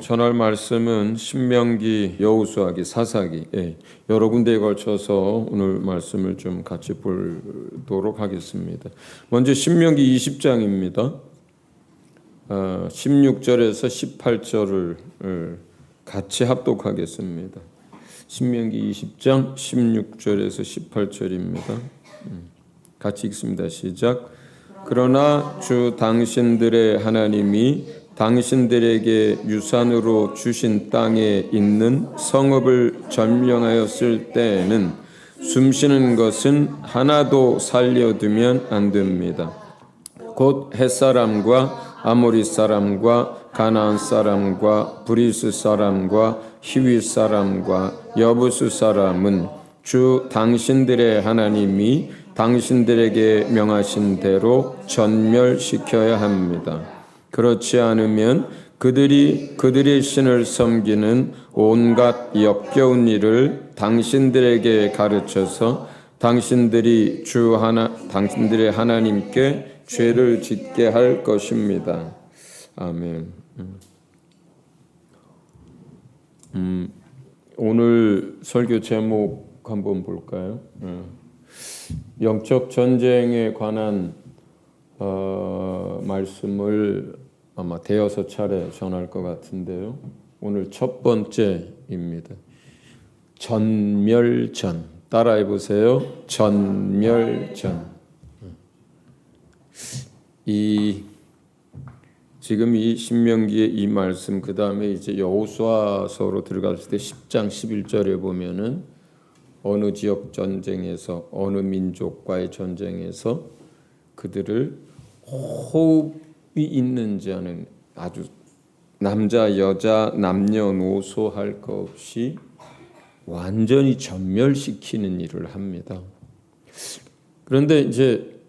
전할 말씀은 신명기, 여호수아기, 사사기 여러 군데에 걸쳐서 오늘 말씀을 좀 같이 보도록 하겠습니다. 먼저 신명기 20장입니다. 16절에서 18절을 같이 합독하겠습니다. 신명기 20장 16절에서 18절입니다. 같이 읽습니다. 시작. 그러나 주 당신들의 하나님이 당신들에게 유산으로 주신 땅에 있는 성읍을 점령하였을 때에는 숨쉬는 것은 하나도 살려두면 안 됩니다. 곧 헷사람과 아모리 사람과 가나안 사람과 브리스 사람과 히위 사람과 여부스 사람은 주 당신들의 하나님이 당신들에게 명하신 대로 전멸시켜야 합니다. 그렇지 않으면 그들의 신을 섬기는 온갖 역겨운 일을 당신들에게 가르쳐서 당신들의 하나님께 죄를 짓게 할 것입니다. 아멘. 오늘 설교 제목 한번 볼까요? 영적 전쟁에 관한 말씀을 아마 대여섯 차례 전할 것 같은데요. 오늘 첫 번째입니다. 전멸전. 따라해 보세요. 전멸전. 지금 이 신명기의 이 말씀, 그 다음에 이제 여호수아서로 들어갔을 때 10장 11절에 보면은 어느 지역 전쟁에서 어느 민족과의 전쟁에서 그들을 호흡이 있는지 하는 아주 남자 여자 남녀노소 할 것 없이 완전히 전멸시키는 일을 합니다. 그런데 이제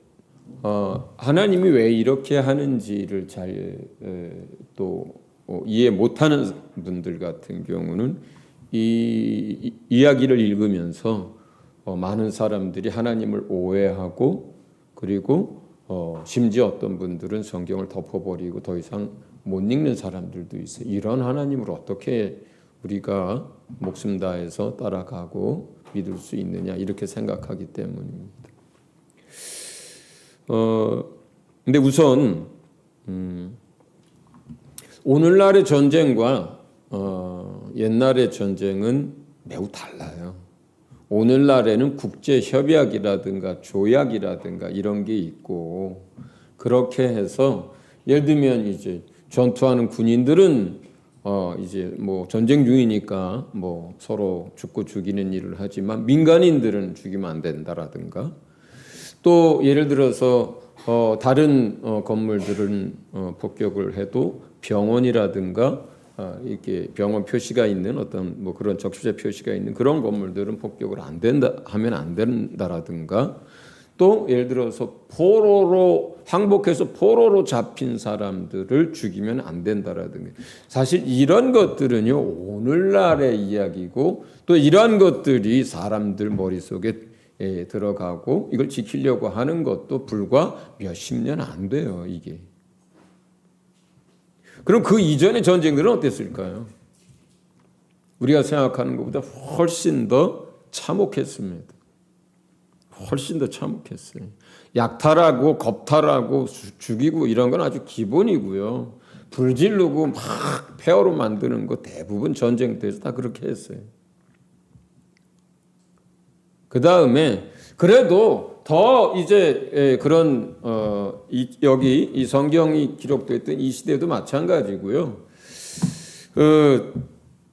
하나님이 왜 이렇게 하는지를 잘 또 이해 못하는 분들 같은 경우는 이 이야기를 읽으면서 많은 사람들이 하나님을 오해하고 그리고 심지어 어떤 분들은 성경을 덮어버리고 더 이상 못 읽는 사람들도 있어요. 이런 하나님을 어떻게 우리가 목숨 다해서 따라가고 믿을 수 있느냐 이렇게 생각하기 때문입니다. 근데 우선 오늘날의 전쟁과 옛날의 전쟁은 매우 달라요. 오늘날에는 국제협약이라든가 조약이라든가 이런 게 있고 그렇게 해서 예를 들면 이제 전투하는 군인들은 이제 뭐 전쟁 중이니까 뭐 서로 죽고 죽이는 일을 하지만 민간인들은 죽이면 안 된다라든가 또 예를 들어서 다른 건물들은 폭격을 해도 병원이라든가 이렇게 병원 표시가 있는 어떤 뭐 그런 적시자 표시가 있는 그런 건물들은 폭격을 안 된다 하면 안 된다라든가 또 예를 들어서 항복해서 포로로 잡힌 사람들을 죽이면 안 된다라든가 사실 이런 것들은요 오늘날의 이야기고 또 이러한 것들이 사람들 머릿속에 들어가고 이걸 지키려고 하는 것도 불과 몇십 년 안 돼요 이게. 그럼 그 이전의 전쟁들은 어땠을까요? 우리가 생각하는 것보다 훨씬 더 참혹했습니다. 훨씬 더 참혹했어요. 약탈하고 겁탈하고 죽이고 이런 건 아주 기본이고요. 불지르고 막 폐허로 만드는 거 대부분 전쟁터에서 다 그렇게 했어요. 그 다음에 그래도 더 이제 그런 여기 이 성경이 기록됐던 이 시대도 마찬가지고요.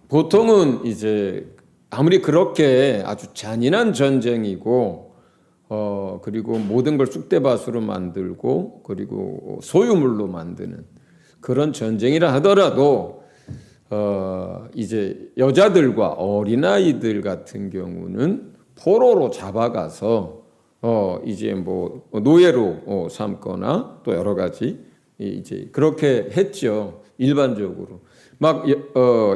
보통은 이제 아무리 그렇게 아주 잔인한 전쟁이고 그리고 모든 걸 쑥대밭으로 만들고 그리고 소유물로 만드는 그런 전쟁이라 하더라도 이제 여자들과 어린아이들 같은 경우는 포로로 잡아가서 이제 뭐 노예로 삼거나 또 여러 가지 이제 그렇게 했죠. 일반적으로 막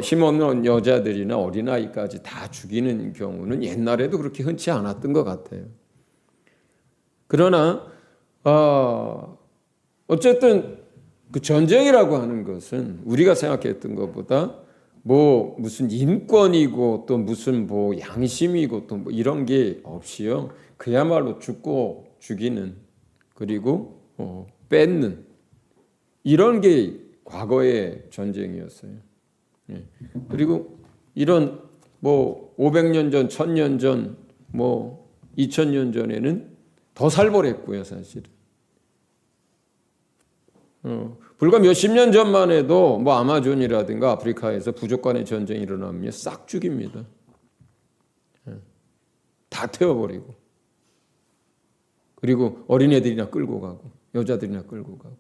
힘없는 여자들이나 어린아이까지 다 죽이는 경우는 옛날에도 그렇게 흔치 않았던 것 같아요. 그러나 어쨌든 그 전쟁이라고 하는 것은 우리가 생각했던 것보다 뭐 무슨 인권이고 또 무슨 뭐 양심이고 또 뭐 이런 게 없이요. 그야말로 죽고 죽이는 그리고 뺏는 이런 게 과거의 전쟁이었어요. 예. 그리고 이런 뭐 500년 전, 1000년 전, 뭐 2000년 전에는 더 살벌했고요, 사실은. 불과 몇십 년 전만 해도 뭐 아마존이라든가 아프리카에서 부족 간의 전쟁이 일어나면 싹 죽입니다. 다 태워버리고. 그리고 어린애들이나 끌고 가고 여자들이나 끌고 가고.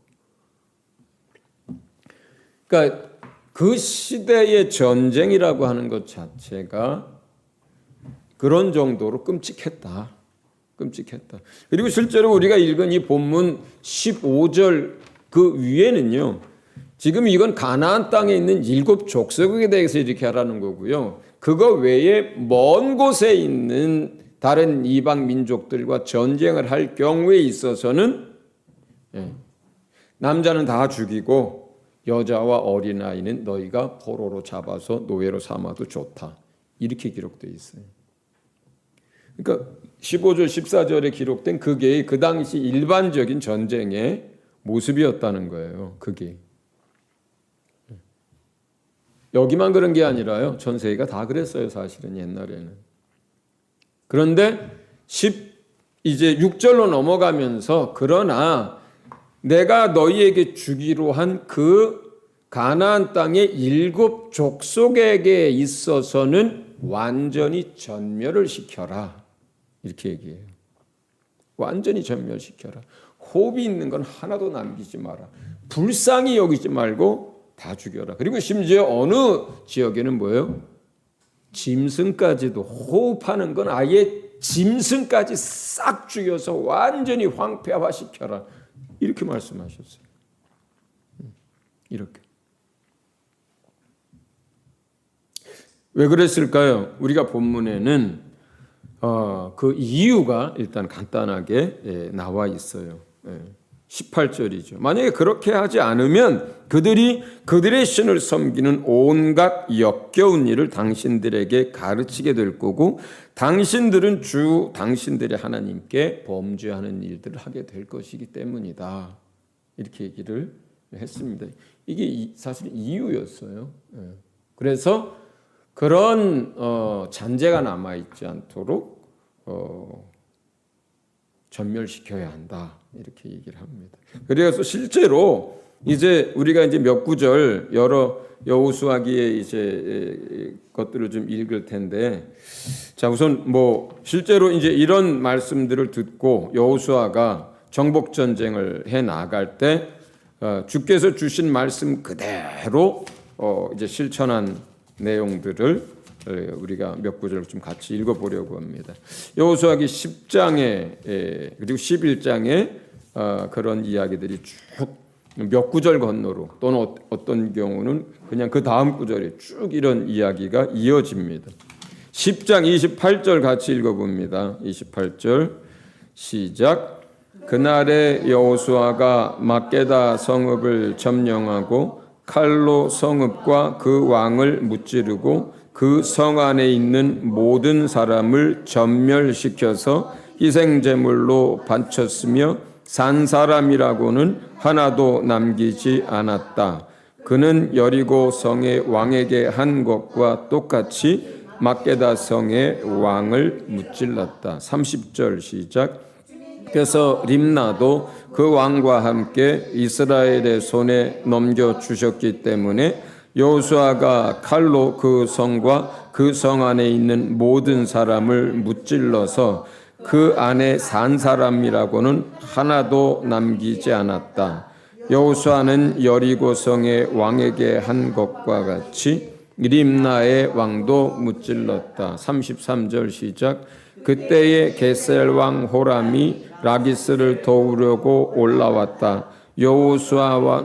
그러니까 그 시대의 전쟁이라고 하는 것 자체가 그런 정도로 끔찍했다. 끔찍했다. 그리고 실제로 우리가 읽은 이 본문 15절 그 위에는요. 지금 이건 가나안 땅에 있는 7 족속에 대해서 이렇게 하라는 거고요. 그거 외에 먼 곳에 있는 다른 이방 민족들과 전쟁을 할 경우에 있어서는 남자는 다 죽이고 여자와 어린아이는 너희가 포로로 잡아서 노예로 삼아도 좋다. 이렇게 기록되어 있어요. 그러니까 15절 14절에 기록된 그게 그 당시 일반적인 전쟁의 모습이었다는 거예요. 그게. 여기만 그런 게 아니라요. 전 세계가 다 그랬어요. 사실은 옛날에는. 그런데 이제 6절로 넘어가면서 그러나 내가 너희에게 주기로 한 그 가나안 땅의 7 족속에게 있어서는 완전히 전멸을 시켜라. 이렇게 얘기해요. 완전히 전멸시켜라. 호흡이 있는 건 하나도 남기지 마라. 불쌍히 여기지 말고 다 죽여라. 그리고 심지어 어느 지역에는 뭐예요? 짐승까지도 호흡하는 건 아예 짐승까지 싹 죽여서 완전히 황폐화시켜라. 이렇게 말씀하셨어요. 이렇게. 왜 그랬을까요? 우리가 본문에는 그 이유가 일단 간단하게 나와 있어요. 18절이죠. 만약에 그렇게 하지 않으면 그들이 그들의 신을 섬기는 온갖 역겨운 일을 당신들에게 가르치게 될 거고 당신들은 당신들의 하나님께 범죄하는 일들을 하게 될 것이기 때문이다. 이렇게 얘기를 했습니다. 이게 사실 이유였어요. 그래서 그런 잔재가 남아있지 않도록 전멸시켜야 한다. 이렇게 얘기를 합니다. 그래서 실제로 이제 우리가 이제 몇 구절 여러 여호수아기의 이제 것들을 좀 읽을 텐데, 자 우선 뭐 실제로 이제 이런 말씀들을 듣고 여호수아가 정복 전쟁을 해 나갈 때 주께서 주신 말씀 그대로 이제 실천한 내용들을 우리가 몇 구절을 좀 같이 읽어보려고 합니다. 여호수아기 10장에 그리고 11장에 그런 이야기들이 쭉 몇 구절 건너로 또는 어떤 경우는 그냥 그 다음 구절에 쭉 이런 이야기가 이어집니다. 10장 28절 같이 읽어봅니다. 28절 시작. 그날에 여호수아가 막게다 성읍을 점령하고 칼로 성읍과 그 왕을 무찌르고 그 성 안에 있는 모든 사람을 전멸시켜서 희생제물로 바쳤으며 산 사람이라고는 하나도 남기지 않았다. 그는 여리고 성의 왕에게 한 것과 똑같이 막게다 성의 왕을 무찔렀다. 30절 시작. 그래서 림나도 그 왕과 함께 이스라엘의 손에 넘겨주셨기 때문에 여호수아가 칼로 그 성과 그 성 안에 있는 모든 사람을 무찔러서 그 안에 산 사람이라고는 하나도 남기지 않았다. 여호수아는 여리고 성의 왕에게 한 것과 같이 림나의 왕도 무찔렀다. 33절 시작. 그때에 게셀 왕 호람이 라기스를 도우려고 올라왔다. 여호수아와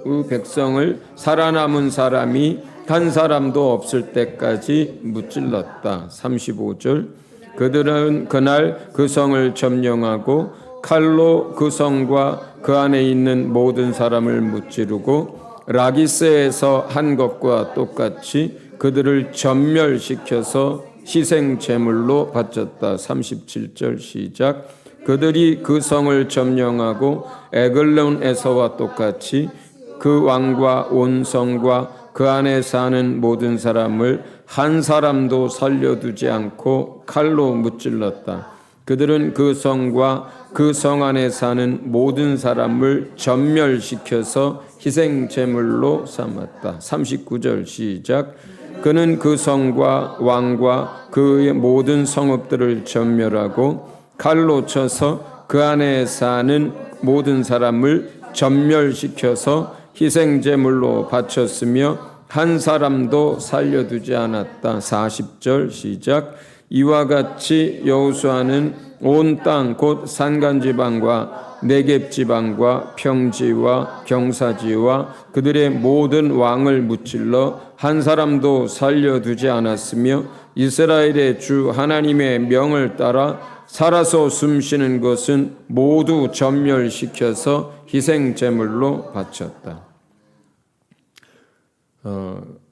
그 백성을 살아남은 사람이 한 사람도 없을 때까지 무찔렀다. 35절. 그들은 그날 그 성을 점령하고 칼로 그 성과 그 안에 있는 모든 사람을 무찌르고 라기스에서 한 것과 똑같이 그들을 전멸시켜서 희생 제물로 바쳤다. 37절 시작. 그들이 그 성을 점령하고 에글론에서와 똑같이 그 왕과 온 성과 그 안에 사는 모든 사람을 한 사람도 살려두지 않고 칼로 무찔렀다. 그들은 그 성과 그 성 안에 사는 모든 사람을 전멸시켜서 희생 제물로 삼았다. 39절 시작. 그는 그 성과 왕과 그의 모든 성읍들을 전멸하고 칼로 쳐서 그 안에 사는 모든 사람을 전멸시켜서 희생 제물로 바쳤으며 한 사람도 살려두지 않았다. 40절 시작. 이와 같이 여호수아는 온 땅 곧 산간지방과 네겝지방과 평지와 경사지와 그들의 모든 왕을 무찔러 한 사람도 살려두지 않았으며 이스라엘의 주 하나님의 명을 따라 살아서 숨쉬는 것은 모두 전멸시켜서 희생 제물로 바쳤다.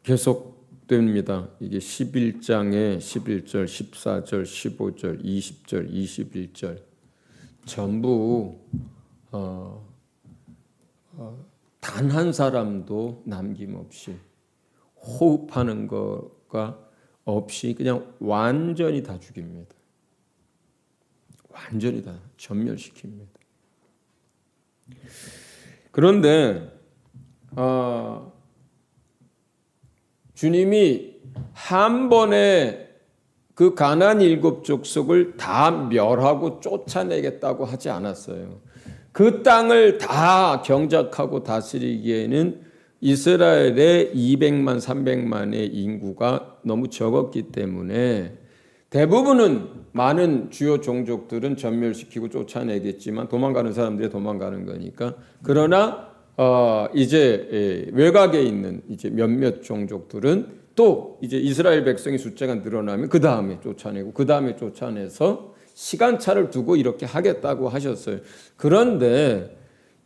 계속됩니다. 이게 11장의 11절, 14절, 15절, 20절, 21절 전부 단 한 사람도 남김없이 호흡하는 것과 없이 그냥 완전히 다 죽입니다. 완전히 다 전멸시킵니다. 그런데 주님이 한 번에 그 가나안 7족속을 다 멸하고 쫓아내겠다고 하지 않았어요. 그 땅을 다 경작하고 다스리기에는 이스라엘의 200만, 300만의 인구가 너무 적었기 때문에 대부분은 많은 주요 종족들은 전멸시키고 쫓아내겠지만 도망가는 사람들이 도망가는 거니까. 그러나 이제 외곽에 있는 이제 몇몇 종족들은 또 이제 이스라엘 백성의 숫자가 늘어나면 그 다음에 쫓아내고 그 다음에 쫓아내서 시간차를 두고 이렇게 하겠다고 하셨어요. 그런데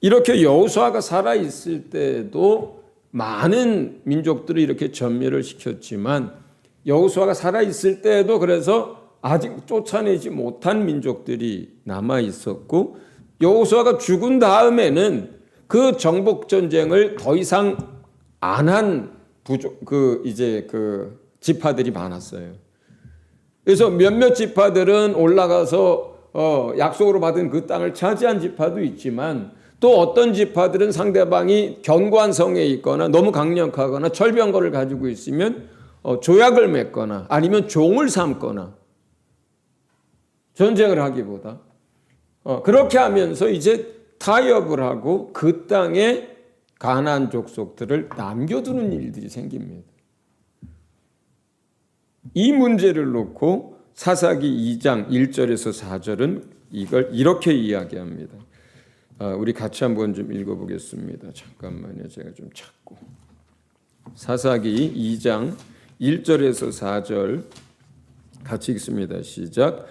이렇게 여호수아가 살아 있을 때도 많은 민족들을 이렇게 전멸을 시켰지만 여호수아가 살아 있을 때도 그래서 아직 쫓아내지 못한 민족들이 남아 있었고 여호수아가 죽은 다음에는 그 정복 전쟁을 더 이상 안 한 지파들이 많았어요. 그래서 몇몇 지파들은 올라가서 약속으로 받은 그 땅을 차지한 지파도 있지만 또 어떤 지파들은 상대방이 견고한 성에 있거나 너무 강력하거나 철병거를 가지고 있으면 조약을 맺거나 아니면 종을 삼거나 전쟁을 하기보다 그렇게 하면서 이제 타협을 하고 그 땅에 가나안 족속들을 남겨두는 일들이 생깁니다. 이 문제를 놓고 사사기 2장 1절에서 4절은 이걸 이렇게 이야기합니다. 우리 같이 한번 좀 읽어보겠습니다. 잠깐만요. 제가 좀 찾고. 사사기 2장 1절에서 4절 같이 읽습니다. 시작.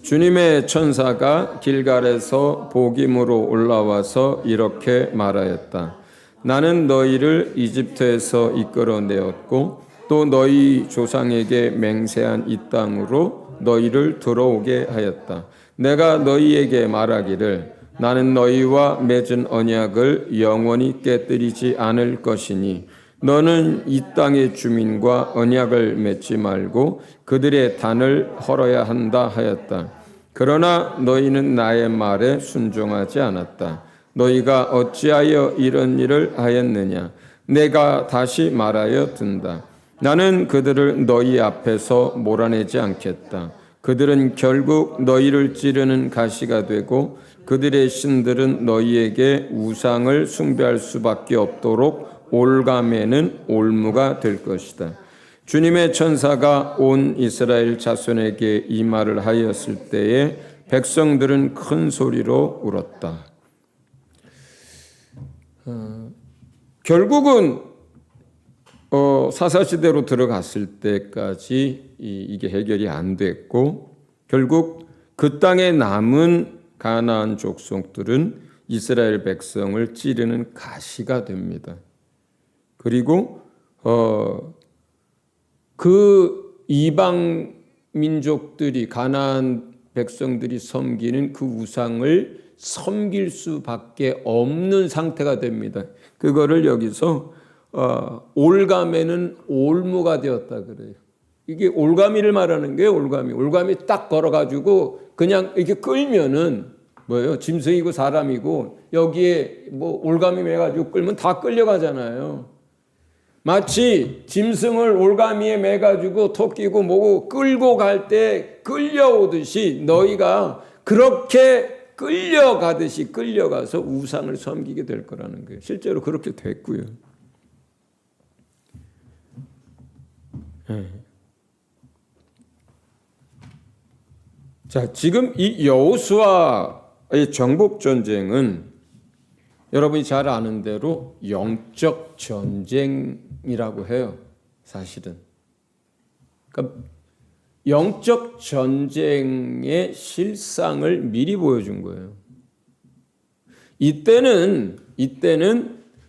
주님의 천사가 길갈에서 복임으로 올라와서 이렇게 말하였다. 나는 너희를 이집트에서 이끌어내었고 또 너희 조상에게 맹세한 이 땅으로 너희를 들어오게 하였다. 내가 너희에게 말하기를 나는 너희와 맺은 언약을 영원히 깨뜨리지 않을 것이니 너는 이 땅의 주민과 언약을 맺지 말고 그들의 단을 헐어야 한다 하였다. 그러나 너희는 나의 말에 순종하지 않았다. 너희가 어찌하여 이런 일을 하였느냐? 내가 다시 말하여 든다. 나는 그들을 너희 앞에서 몰아내지 않겠다. 그들은 결국 너희를 찌르는 가시가 되고 그들의 신들은 너희에게 우상을 숭배할 수밖에 없도록 올가매는 올무가 될 것이다. 주님의 천사가 온 이스라엘 자손에게 이 말을 하였을 때에 백성들은 큰 소리로 울었다. 결국은 사사시대로 들어갔을 때까지 이게 해결이 안 됐고 결국 그 땅에 남은 가나안 족속들은 이스라엘 백성을 찌르는 가시가 됩니다. 그리고 그 이방 민족들이 가나안 백성들이 섬기는 그 우상을 섬길 수밖에 없는 상태가 됩니다. 그거를 여기서 올가매는 올무가 되었다 그래요. 이게 올가미를 말하는 게 올가미 딱 걸어가지고 그냥 이렇게 끌면은 뭐예요? 짐승이고 사람이고 여기에 뭐 올가미 매가지고 끌면 다 끌려가잖아요. 마치 짐승을 올가미에 매가지고 토끼고 뭐고 끌고 갈 때 끌려오듯이 너희가 그렇게 끌려가듯이 끌려가서 우상을 섬기게 될 거라는 거예요. 실제로 그렇게 됐고요. 자, 지금 이 여호수아의 정복 전쟁은 여러분이 잘 아는 대로 영적 전쟁이라고 해요. 사실은. 그러니까 영적 전쟁의 실상을 미리 보여준 거예요. 이때는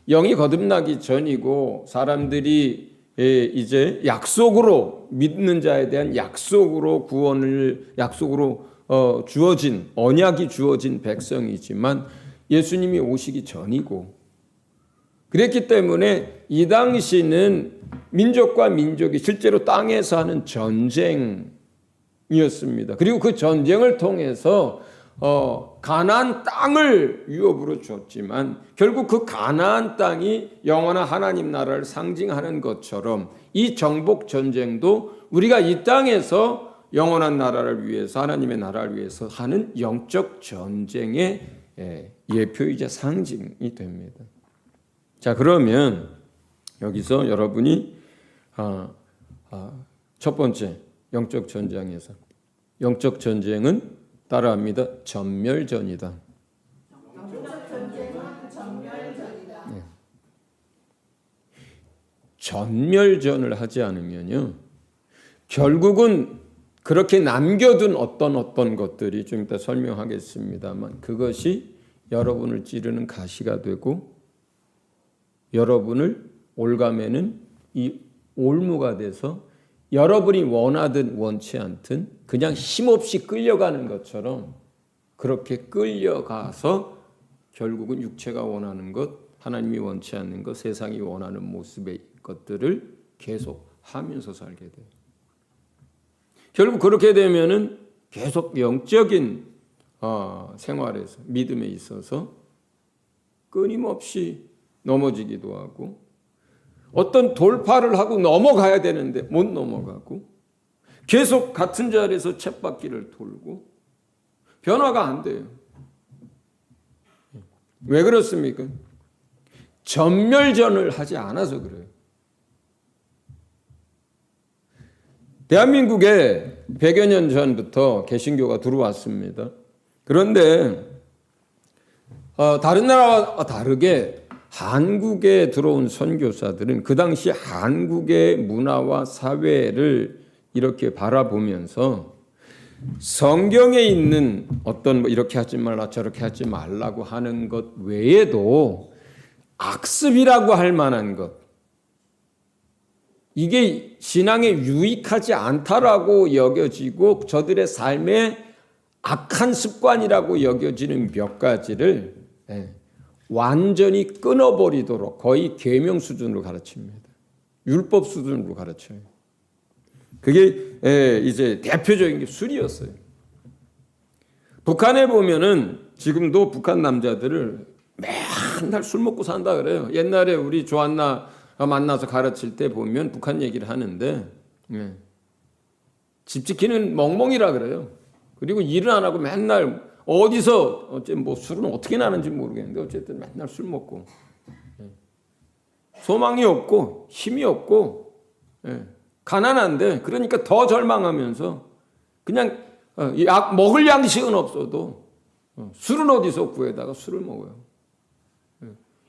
영이 거듭나기 전이고 사람들이 이제 약속으로 믿는 자에 대한 약속으로 주어진 언약이 주어진 백성이지만 예수님이 오시기 전이고 그랬기 때문에 이 당시는 민족과 민족이 실제로 땅에서 하는 전쟁이었습니다. 그리고 그 전쟁을 통해서 가나안 땅을 유업으로 줬지만 결국 그 가나안 땅이 영원한 하나님 나라를 상징하는 것처럼 이 정복 전쟁도 우리가 이 땅에서 영원한 나라를 위해서 하나님의 나라를 위해서 하는 영적 전쟁의 예표이자 상징이 됩니다. 자, 그러면 여기서 여러분이 첫 번째 영적 전쟁에서 영적 전쟁은 따라합니다. 전멸전이다. 영적 전쟁은 전멸전이다. 네. 전멸전을 하지 않으면요, 결국은 그렇게 남겨둔 어떤 것들이 좀 이따 설명하겠습니다만 그것이 여러분을 찌르는 가시가 되고 여러분을 올가매는 이 올무가 돼서 여러분이 원하든 원치 않든 그냥 힘없이 끌려가는 것처럼 그렇게 끌려가서 결국은 육체가 원하는 것, 하나님이 원치 않는 것, 세상이 원하는 모습의 것들을 계속 하면서 살게 돼요. 결국 그렇게 되면은 계속 영적인 생활에서 믿음에 있어서 끊임없이 넘어지기도 하고 어떤 돌파를 하고 넘어가야 되는데 못 넘어가고 계속 같은 자리에서 쳇바퀴를 돌고 변화가 안 돼요. 왜 그렇습니까? 전멸전을 하지 않아서 그래요. 대한민국에 100여 년 전부터 개신교가 들어왔습니다. 그런데 다른 나라와 다르게 한국에 들어온 선교사들은 그 당시 한국의 문화와 사회를 이렇게 바라보면서 성경에 있는 어떤 이렇게 하지 말라 저렇게 하지 말라고 하는 것 외에도 악습이라고 할 만한 것, 이게 신앙에 유익하지 않다라고 여겨지고 저들의 삶의 악한 습관이라고 여겨지는 몇 가지를 완전히 끊어버리도록 거의 계명 수준으로 가르칩니다. 율법 수준으로 가르쳐요. 그게 이제 대표적인 게 술이었어요. 북한에 보면은 지금도 북한 남자들을 맨날 술 먹고 산다 그래요. 옛날에 우리 조한나 만나서 가르칠 때 보면 북한 얘기를 하는데 집 지키는 멍멍이라 그래요. 그리고 일을 안 하고 맨날 어디서 뭐 술은 어떻게 나는지 모르겠는데 어쨌든 맨날 술 먹고 소망이 없고 힘이 없고 가난한데 그러니까 더 절망하면서 그냥 먹을 양식은 없어도 술은 어디서 구해다가 술을 먹어요.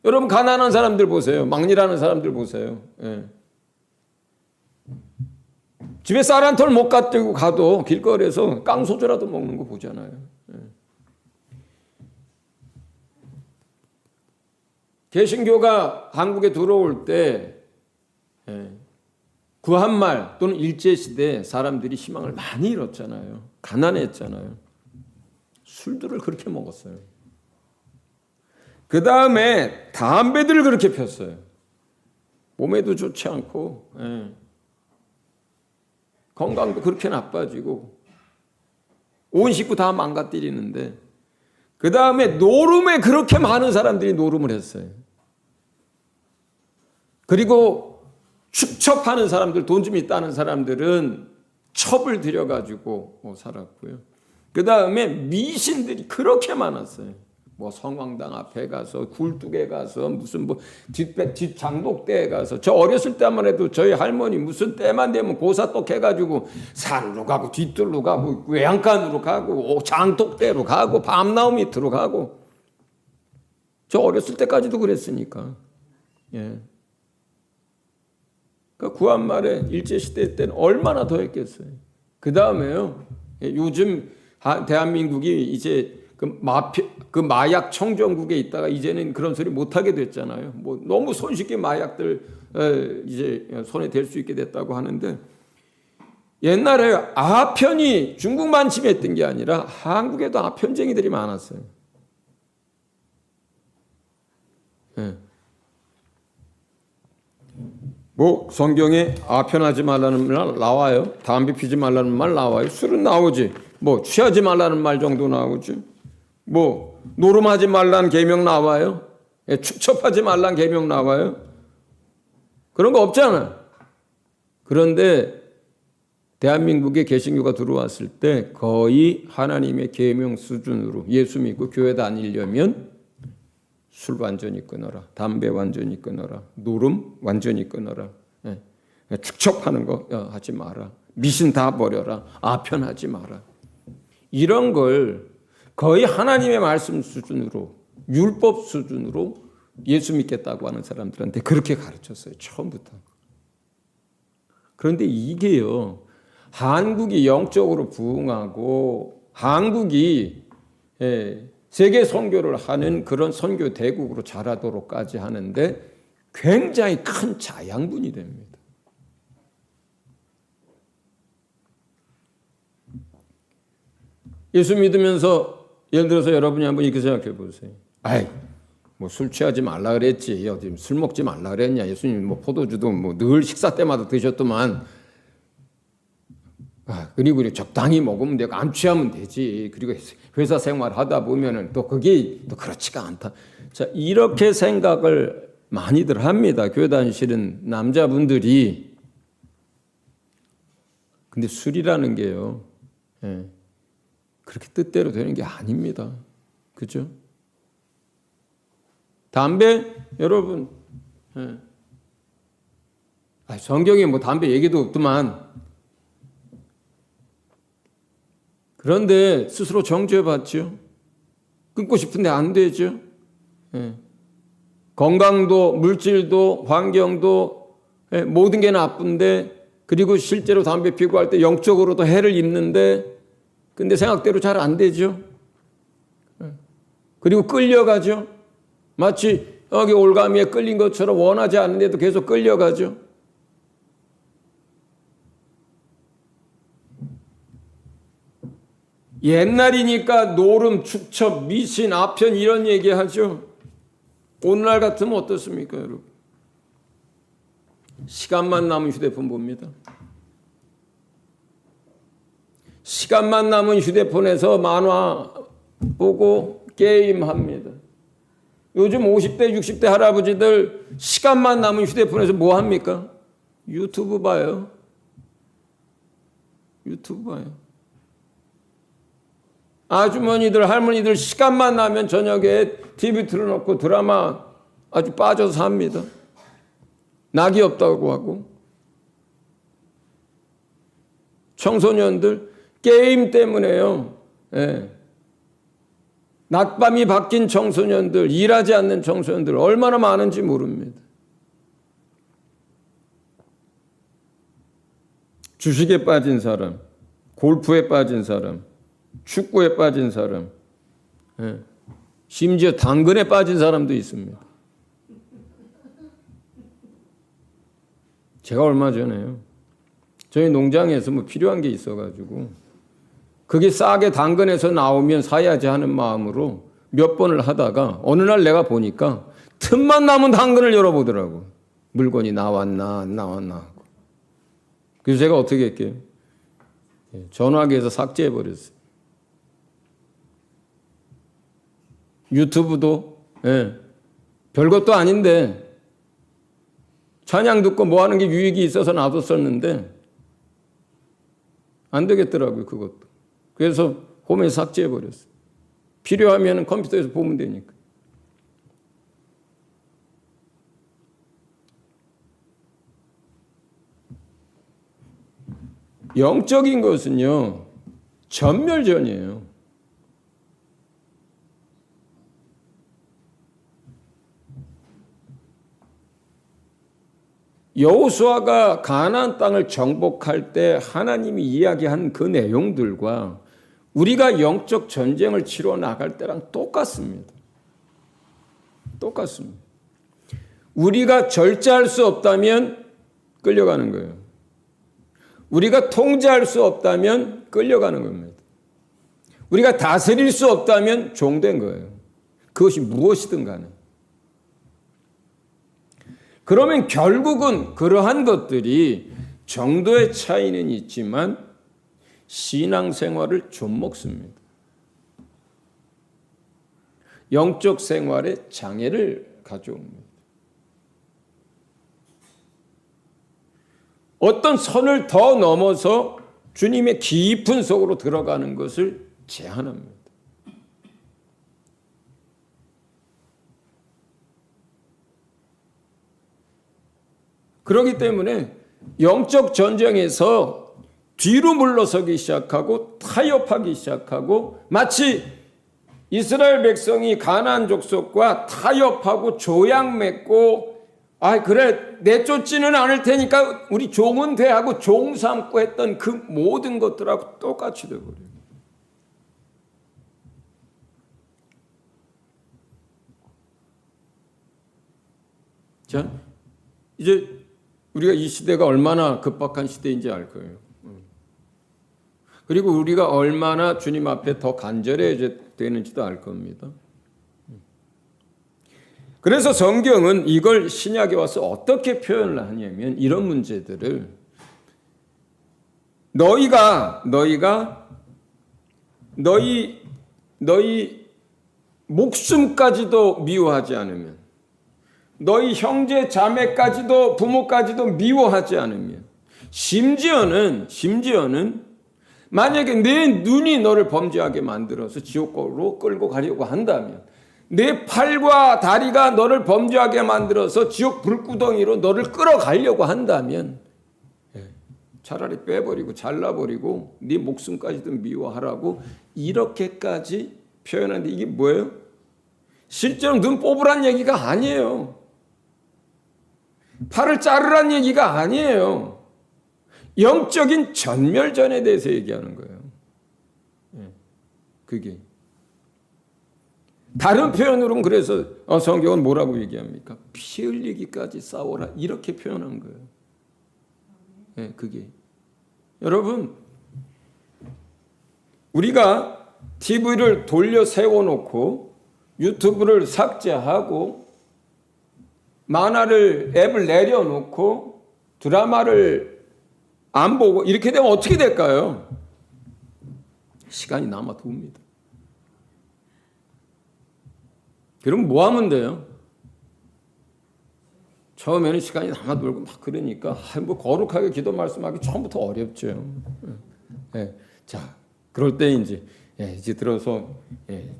여러분 가난한 사람들 보세요. 막일하는 사람들 보세요. 집에 쌀 한 톨 못 가지고 가도 길거리에서 깡소주라도 먹는 거 보잖아요. 개신교가 한국에 들어올 때 구한말 또는 일제시대 사람들이 희망을 많이 잃었잖아요. 가난했잖아요. 술들을 그렇게 먹었어요. 그 다음에 담배들을 그렇게 폈어요. 몸에도 좋지 않고 건강도 그렇게 나빠지고 온 식구 다 망가뜨리는데, 그 다음에 노름에 그렇게 많은 사람들이 노름을 했어요. 그리고 축첩하는 사람들, 돈 좀 있다는 사람들은 첩을 들여가지고 살았고요. 그 다음에 미신들이 그렇게 많았어요. 뭐 성황당 앞에 가서, 굴뚝에 가서, 무슨 뭐 뒷장독대에 가서, 저 어렸을 때만 해도 저희 할머니 무슨 때만 되면 고사떡 해가지고 산으로 가고 뒤뜰로 가고 외양간으로 가고 장독대로 가고 밤나무 밑으로 가고, 저 어렸을 때까지도 그랬으니까. 예. 그러니까 구한말에 일제시대 때는 얼마나 더 했겠어요. 그 다음에요, 요즘 대한민국이 이제 그 마약 청정국에 있다가 이제는 그런 소리 못하게 됐잖아요. 뭐 너무 손쉽게 마약들 이제 손에 댈 수 있게 됐다고 하는데, 옛날에 아편이 중국만 침했던 게 아니라 한국에도 아편쟁이들이 많았어요. 네. 뭐 성경에 아편하지 말라는 말 나와요. 담배 피지 말라는 말 나와요. 술은 나오지. 뭐 취하지 말라는 말 정도 나오죠. 뭐 노름하지 말라는 계명 나와요. 축첩하지 말라는 계명 나와요. 그런 거 없잖아. 그런데 대한민국에 개신교가 들어왔을 때 거의 하나님의 계명 수준으로 예수 믿고 교회 다니려면 술 완전히 끊어라, 담배 완전히 끊어라, 노름 완전히 끊어라, 축첩하는 거 하지 마라, 미신 다 버려라, 아편하지 마라. 이런 걸 거의 하나님의 말씀 수준으로, 율법 수준으로 예수 믿겠다고 하는 사람들한테 그렇게 가르쳤어요, 처음부터. 그런데 이게요, 한국이 영적으로 부흥하고 한국이 세계 선교를 하는 그런 선교 대국으로 자라도록까지 하는데 굉장히 큰 자양분이 됩니다. 예수 믿으면서 예를 들어서 여러분이 한번 이렇게 생각해 보세요. 아이, 뭐 술 취하지 말라 그랬지, 어디 술 먹지 말라 그랬냐, 예수님 뭐 포도주도 뭐 늘 식사 때마다 드셨더만, 그리고 적당히 먹으면 되고 안 취하면 되지. 그리고 회사 생활 하다 보면은 또 그게 또 그렇지가 않다. 자, 이렇게 생각을 많이들 합니다. 교회 다니시는 남자분들이. 근데 술이라는 게요, 그렇게 뜻대로 되는 게 아닙니다. 그죠? 담배, 여러분, 성경에 뭐 담배 얘기도 없더만. 그런데 스스로 정죄해봤죠. 끊고 싶은데 안 되죠. 건강도, 물질도, 환경도, 모든 게 나쁜데, 그리고 실제로 담배 피고 할 때 영적으로도 해를 입는데, 근데 생각대로 잘 안 되죠. 그리고 끌려가죠. 마치 여기 올가미에 끌린 것처럼 원하지 않는데도 계속 끌려가죠. 옛날이니까 노름, 축첩, 미신, 아편 이런 얘기하죠. 오늘날 같으면 어떻습니까, 여러분? 시간만 남은 휴대폰 봅니다. 시간만 남은 휴대폰에서 만화 보고 게임합니다. 요즘 50대, 60대 할아버지들 시간만 남은 휴대폰에서 뭐 합니까? 유튜브 봐요. 유튜브 봐요. 아주머니들, 할머니들 시간만 나면 저녁에 TV 틀어놓고 드라마 아주 빠져서 합니다. 낙이 없다고 하고. 청소년들 게임 때문에요. 낮밤이 바뀐 청소년들, 일하지 않는 청소년들 얼마나 많은지 모릅니다. 주식에 빠진 사람, 골프에 빠진 사람, 축구에 빠진 사람, 심지어 당근에 빠진 사람도 있습니다. 제가 얼마 전에요. 저희 농장에서 뭐 필요한 게 있어가지고 그게 싸게 당근에서 나오면 사야지 하는 마음으로 몇 번을 하다가 어느 날 내가 보니까 틈만 남은 당근을 열어보더라고. 물건이 나왔나 안 나왔나 하고. 그래서 제가 어떻게 할게요? 전화기에서 삭제해버렸어요. 유튜브도 별것도 아닌데 찬양 듣고 뭐 하는 게 유익이 있어서 놔뒀었는데 안 되겠더라고요. 그것도. 그래서 홈에 삭제해버렸어요. 필요하면 컴퓨터에서 보면 되니까. 영적인 것은요, 전멸전이에요. 여호수아가 가나안 땅을 정복할 때 하나님이 이야기한 그 내용들과 우리가 영적 전쟁을 치러 나갈 때랑 똑같습니다. 똑같습니다. 우리가 절제할 수 없다면 끌려가는 거예요. 우리가 통제할 수 없다면 끌려가는 겁니다. 우리가 다스릴 수 없다면 종된 거예요. 그것이 무엇이든 간에. 그러면 결국은 그러한 것들이 정도의 차이는 있지만 신앙생활을 좀먹습니다. 영적 생활에 장애를 가져옵니다. 어떤 선을 더 넘어서 주님의 깊은 속으로 들어가는 것을 제한합니다. 그렇기 때문에 영적 전쟁에서 뒤로 물러서기 시작하고 타협하기 시작하고 마치 이스라엘 백성이 가나안 족속과 타협하고 조약 맺고 그래 내쫓지는 않을 테니까 우리 종은 돼 하고 종 삼고 했던 그 모든 것들하고 똑같이 돼버려요. 자, 이제 우리가 이 시대가 얼마나 급박한 시대인지 알 거예요. 그리고 우리가 얼마나 주님 앞에 더 간절해야 되는지도 알 겁니다. 그래서 성경은 이걸 신약에 와서 어떻게 표현을 하냐면 이런 문제들을 너희 목숨까지도 미워하지 않으면 너희 형제 자매까지도 부모까지도 미워하지 않으면 심지어는 만약에 내 눈이 너를 범죄하게 만들어서 지옥으로 끌고 가려고 한다면 내 팔과 다리가 너를 범죄하게 만들어서 지옥 불구덩이로 너를 끌어가려고 한다면 차라리 빼버리고 잘라버리고 네 목숨까지도 미워하라고 이렇게까지 표현하는데 이게 뭐예요? 실제로 눈 뽑으란 얘기가 아니에요. 팔을 자르란 얘기가 아니에요. 영적인 전멸전에 대해서 얘기하는 거예요. 그게. 다른 표현으로는 그래서 성경은 뭐라고 얘기합니까? 피 흘리기까지 싸워라 이렇게 표현한 거예요. 그게. 여러분 우리가 TV를 돌려 세워놓고 유튜브를 삭제하고 만화를 앱을 내려놓고 드라마를 안 보고 이렇게 되면 어떻게 될까요? 시간이 남아 돕니다. 그럼 뭐 하면 돼요? 처음에는 시간이 남아 돌고 막 그러니까 뭐 거룩하게 기도 말씀하기 처음부터 어렵죠. 자, 그럴 때 이제 들어서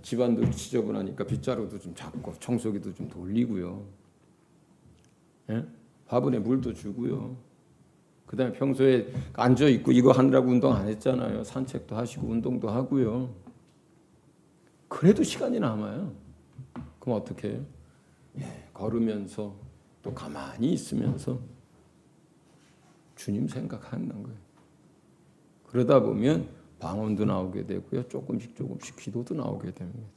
집안도 지저분하니까 빗자루도 좀 잡고 청소기도 좀 돌리고요. 화분에 물도 주고요. 그다음에 평소에 앉아 있고 이거 하느라고 운동 안 했잖아요. 산책도 하시고 운동도 하고요. 그래도 시간이 남아요. 그럼 어떻게 해요? 걸으면서 또 가만히 있으면서 주님 생각하는 거예요. 그러다 보면 방언도 나오게 되고요. 조금씩 기도도 나오게 됩니다.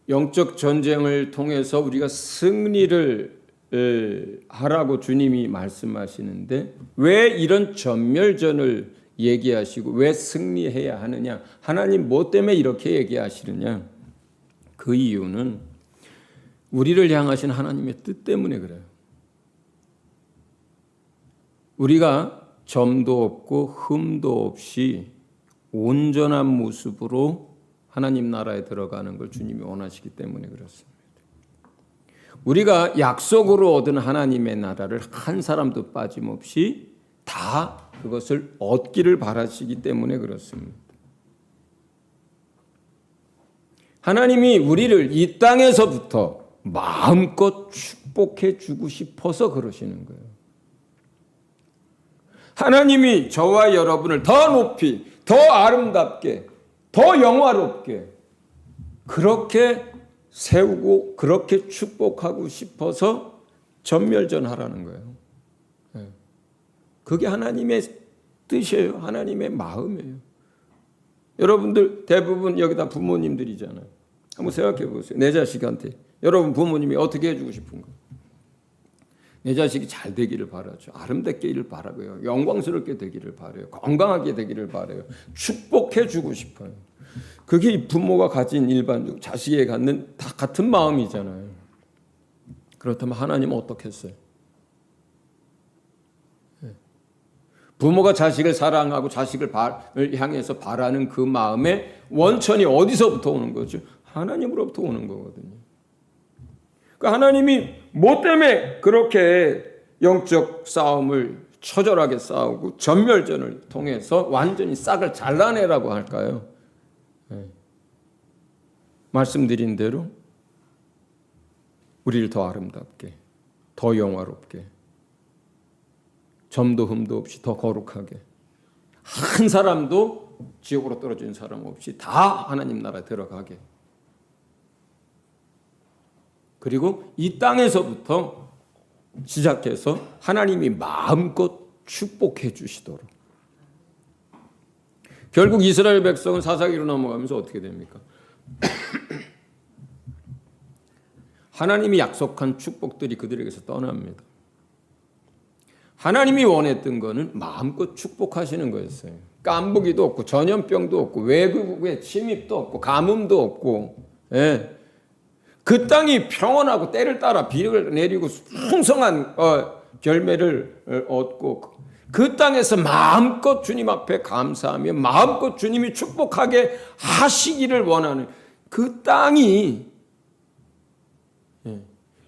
영적 전쟁을 통해서 우리가 승리를 하라고 주님이 말씀하시는데 왜 이런 전멸전을 얘기하시고 왜 승리해야 하느냐? 하나님 뭐 때문에 이렇게 얘기하시느냐? 그 이유는 우리를 향하신 하나님의 뜻 때문에 그래요. 우리가 점도 없고 흠도 없이 온전한 모습으로 하나님 나라에 들어가는 걸 주님이 원하시기 때문에 그렇습니다. 우리가 약속으로 얻은 하나님의 나라를 한 사람도 빠짐없이 다 그것을 얻기를 바라시기 때문에 그렇습니다. 하나님이 우리를 이 땅에서부터 마음껏 축복해 주고 싶어서 그러시는 거예요. 하나님이 저와 여러분을 더 높이, 더 아름답게, 더 영화롭게 그렇게 세우고 그렇게 축복하고 싶어서 전멸전하라는 거예요. 그게 하나님의 뜻이에요. 하나님의 마음이에요. 여러분들 대부분 여기다 부모님들이잖아요. 한번 생각해 보세요. 내 자식한테 여러분 부모님이 어떻게 해주고 싶은가? 내 자식이 잘 되기를 바라죠. 아름답게를 바라고요. 영광스럽게 되기를 바라요. 건강하게 되기를 바라요. 축복해 주고 싶어요. 그게 이 부모가 가진 일반적 자식에게 갖는 다 같은 마음이잖아요. 그렇다면 하나님은 어떻게 했어요? 부모가 자식을 사랑하고 자식을 향해서 바라는 그 마음의 원천이 어디서부터 오는 거죠? 하나님으로부터 오는 거거든요. 그러니까 하나님이 뭐 때문에 그렇게 영적 싸움을 처절하게 싸우고 전멸전을 통해서 완전히 싹을 잘라내라고 할까요? 말씀드린 대로 우리를 더 아름답게, 더 영화롭게, 점도 흠도 없이 더 거룩하게, 한 사람도 지옥으로 떨어진 사람 없이 다 하나님 나라에 들어가게, 그리고 이 땅에서부터 시작해서 하나님이 마음껏 축복해 주시도록. 결국 이스라엘 백성은 사사기로 넘어가면서 어떻게 됩니까? 하나님이 약속한 축복들이 그들에게서 떠납니다. 하나님이 원했던 거는 마음껏 축복하시는 거였어요. 깐부기도 없고 전염병도 없고 외국의 침입도 없고 가뭄도 없고, 그 땅이 평온하고 때를 따라 비를 내리고 풍성한 열매를 얻고 그 땅에서 마음껏 주님 앞에 감사하며 마음껏 주님이 축복하게 하시기를 원하는 그 땅이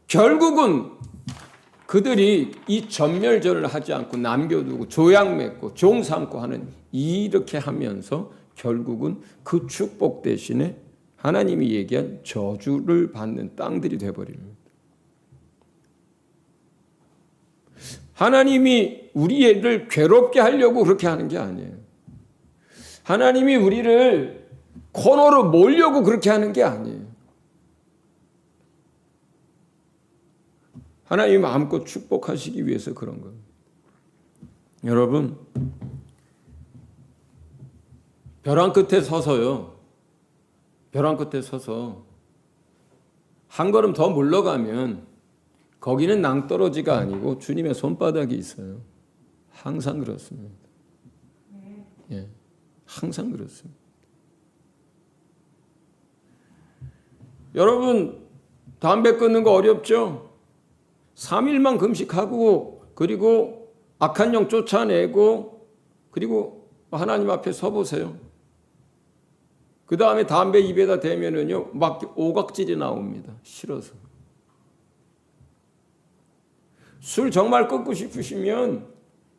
결국은 그들이 이 전멸전을 하지 않고 남겨두고 조약 맺고 종 삼고 하는 이렇게 하면서 결국은 그 축복 대신에 하나님이 얘기한 저주를 받는 땅들이 되어버립니다. 하나님이 우리를 괴롭게 하려고 그렇게 하는 게 아니에요. 하나님이 우리를 코너로 몰려고 그렇게 하는 게 아니에요. 하나님이 마음껏 축복하시기 위해서 그런 겁니다. 여러분, 벼랑 끝에 서서요. 벼랑 끝에 서서 한 걸음 더 물러가면 거기는 낭떠러지가 아니고 주님의 손바닥이 있어요. 항상 그렇습니다. 항상 그렇습니다. 여러분, 담배 끊는 거 어렵죠? 3일만 금식하고 그리고 악한 영 쫓아내고 그리고 하나님 앞에 서보세요. 그 다음에 담배 입에다 대면은요 막 오각질이 나옵니다. 싫어서. 술 정말 끊고 싶으시면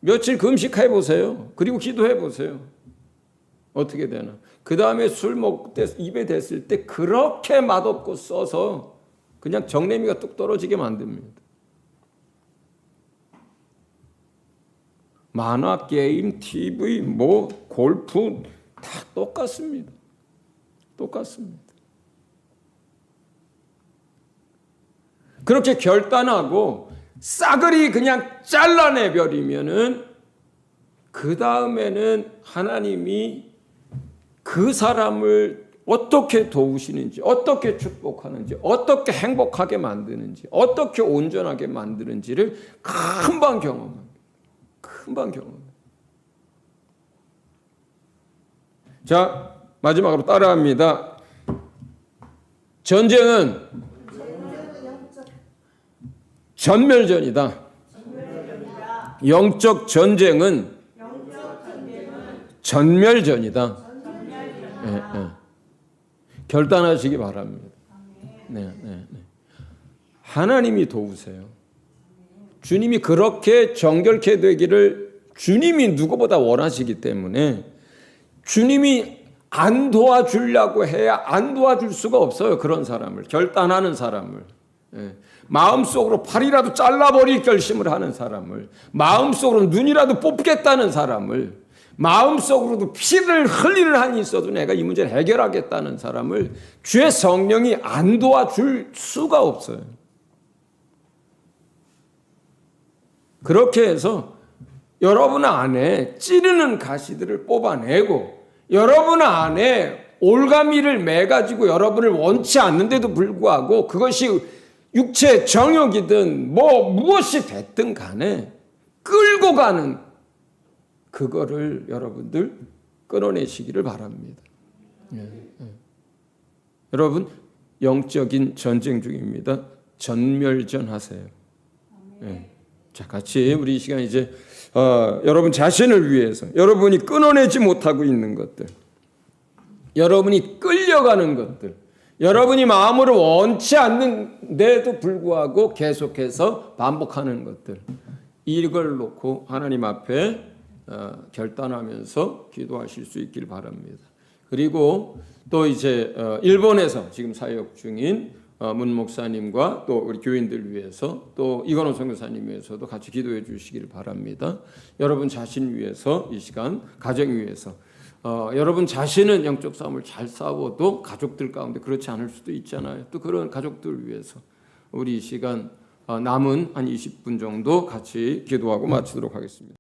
며칠 금식해 보세요. 그리고 기도해 보세요. 어떻게 되나. 그 다음에 술 먹을 때 입에 댔을 때 그렇게 맛없고 써서 그냥 정내미가 뚝 떨어지게 만듭니다. 만화, 게임, TV, 골프 다 똑같습니다. 똑같습니다. 그렇게 결단하고 싸그리 그냥 잘라내 버리면은 그 다음에는 하나님이 그 사람을 어떻게 도우시는지, 어떻게 축복하는지, 어떻게 행복하게 만드는지, 어떻게 온전하게 만드는지를 금방 경험합니다. 금방 경험합니다. 자, 마지막으로 따라합니다. 전쟁은 전멸전이다. 영적 전쟁은 전멸전이다. 네, 네. 결단하시기 바랍니다. 네, 네, 네. 하나님이 도우세요. 주님이 그렇게 정결케 되기를 주님이 누구보다 원하시기 때문에 주님이 안 도와주려고 해야 안 도와줄 수가 없어요. 그런 사람을, 결단하는 사람을. 예. 마음속으로 팔이라도 잘라버릴 결심을 하는 사람을, 마음속으로 눈이라도 뽑겠다는 사람을, 마음속으로도 피를 흘리는 한이 있어도 내가 이 문제를 해결하겠다는 사람을 주의 성령이 안 도와줄 수가 없어요. 그렇게 해서 여러분 안에 찌르는 가시들을 뽑아내고 여러분 안에 올가미를 매가지고 여러분을 원치 않는데도 불구하고 그것이 육체 정욕이든 무엇이 됐든 간에 끌고 가는 그거를 여러분들 끊어내시기를 바랍니다. 예, 예. 여러분 영적인 전쟁 중입니다. 전멸전 하세요. 예. 자, 같이 우리 이 시간 이제 여러분 자신을 위해서 여러분이 끊어내지 못하고 있는 것들, 여러분이 끌려가는 것들, 여러분이 마음으로 원치 않는데도 불구하고 계속해서 반복하는 것들, 이걸 놓고 하나님 앞에 결단하면서 기도하실 수 있길 바랍니다. 그리고 또 이제 일본에서 지금 사역 중인 문 목사님과 또 우리 교인들 위해서 또 이건호 선교사님 위해서도 같이 기도해 주시길 바랍니다. 여러분 자신 위해서 이 시간 가정 위해서 여러분 자신은 영적 싸움을 잘 싸워도 가족들 가운데 그렇지 않을 수도 있잖아요. 또 그런 가족들 위해서 우리 이 시간 남은 한 20분 정도 같이 기도하고 마치도록 하겠습니다.